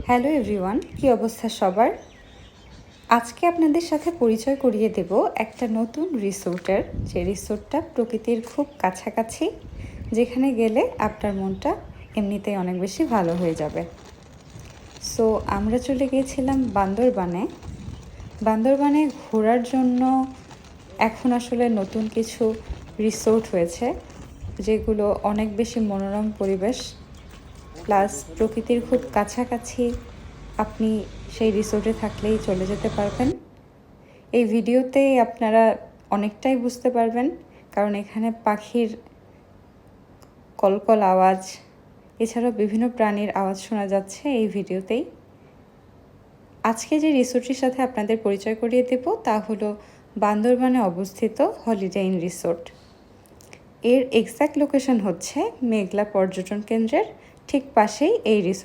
Hello everyone, কী অবস্থা সবার? আজকে আপনাদের সাথে পরিচয় করিয়ে দেব একটা নতুন রিসোর্টের, যে রিসোর্টটা প্রকৃতির খুব কাছাকাছি, যেখানে গেলে আপনার মনটা এমনিতেই অনেক বেশি ভালো হয়ে যাবে। সো আমরা চলে গিয়েছিলাম বান্দরবানে। বান্দরবানে ঘোরার জন্য এখন আসলে নতুন কিছু রিসোর্ট হয়েছে, যেগুলো অনেক বেশি মনোরম পরিবেশ প্লাস প্রকৃতির খুব কাছাকাছি। আপনি সেই রিসোর্টে থাকলেই চলে যেতে পারবেন। এই ভিডিওতে আপনারা অনেকটাই বুঝতে পারবেন, কারণ এখানে পাখির কলকল আওয়াজ, এছাড়াও বিভিন্ন প্রাণীর আওয়াজ শোনা যাচ্ছে এই ভিডিওতেই। আজকে যে রিসোর্টটির সাথে আপনাদের পরিচয় করিয়ে দেব তা হলো বান্দরবানে অবস্থিত হলিডে ইন রিসোর্ট। এর এক্স্যাক্ট লোকেশন হচ্ছে মেঘলা পর্যটন কেন্দ্রের ঠিক পাশেই এই রিসোর্ট।